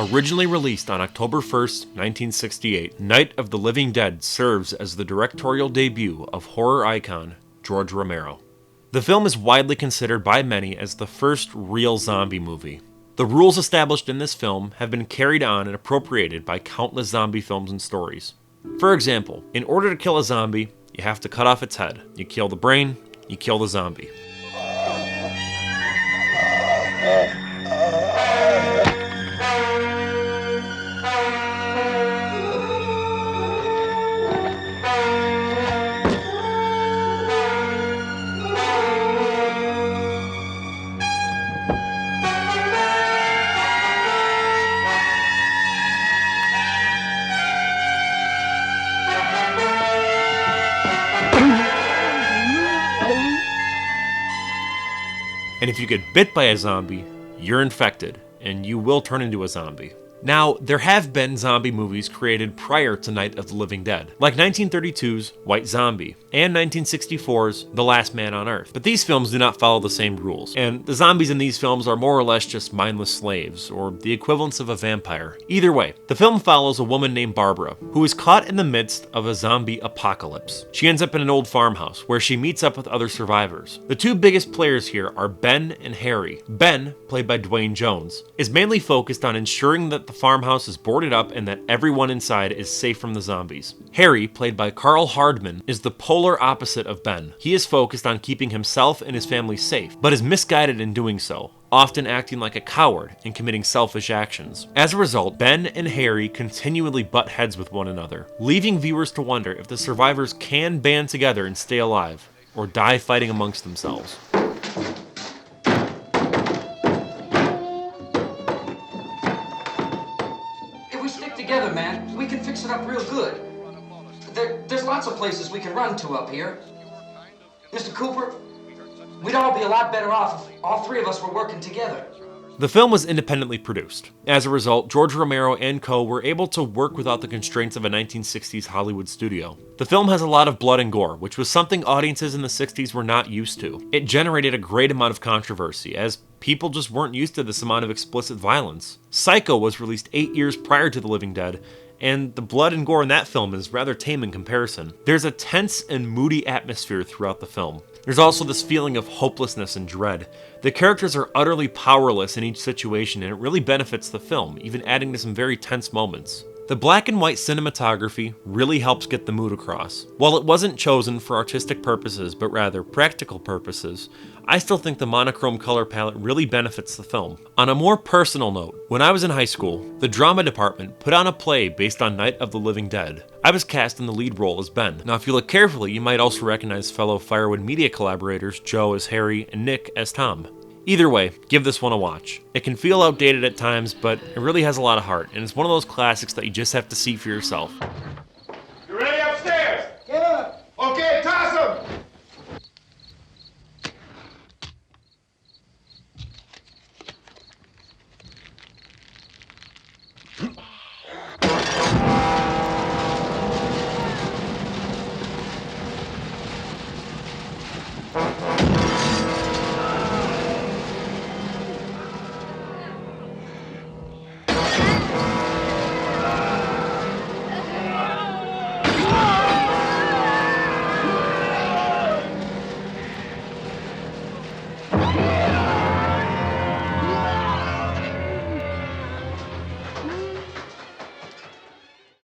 Originally released on October 1st, 1968, Night of the Living Dead serves as the directorial debut of horror icon George Romero. The film is widely considered by many as the first real zombie movie. The rules established in this film have been carried on and appropriated by countless zombie films and stories. For example, in order to kill a zombie, you have to cut off its head. You kill the brain, you kill the zombie. And if you get bit by a zombie, you're infected, and you will turn into a zombie. Now, there have been zombie movies created prior to Night of the Living Dead, like 1932's White Zombie and 1964's The Last Man on Earth. But these films do not follow the same rules, and the zombies in these films are more or less just mindless slaves, or the equivalents of a vampire. Either way, the film follows a woman named Barbara, who is caught in the midst of a zombie apocalypse. She ends up in an old farmhouse, where she meets up with other survivors. The two biggest players here are Ben and Harry. Ben, played by Dwayne Jones, is mainly focused on ensuring that the farmhouse is boarded up and that everyone inside is safe from the zombies. Harry, played by Carl Hardman, is the polar opposite of Ben. He is focused on keeping himself and his family safe, but is misguided in doing so, often acting like a coward and committing selfish actions. As a result, Ben and Harry continually butt heads with one another, leaving viewers to wonder if the survivors can band together and stay alive, or die fighting amongst themselves. Together, man, we can fix it up real good. There's lots of places we can run to up here. Mr. Cooper, we'd all be a lot better off if all three of us were working together. The film was independently produced. As a result, George Romero and co. were able to work without the constraints of a 1960s Hollywood studio. The film has a lot of blood and gore, which was something audiences in the 60s were not used to. It generated a great amount of controversy, as people just weren't used to this amount of explicit violence. Psycho was released 8 years prior to The Living Dead, and the blood and gore in that film is rather tame in comparison. There's a tense and moody atmosphere throughout the film. There's also this feeling of hopelessness and dread. The characters are utterly powerless in each situation, and it really benefits the film, even adding to some very tense moments. The black and white cinematography really helps get the mood across. While it wasn't chosen for artistic purposes, but rather practical purposes, I still think the monochrome color palette really benefits the film. On a more personal note, when I was in high school, the drama department put on a play based on Night of the Living Dead. I was cast in the lead role as Ben. Now, if you look carefully, you might also recognize fellow Firewood media collaborators Joe as Harry and Nick as Tom. Either way, give this one a watch. It can feel outdated at times, but it really has a lot of heart, and it's one of those classics that you just have to see for yourself.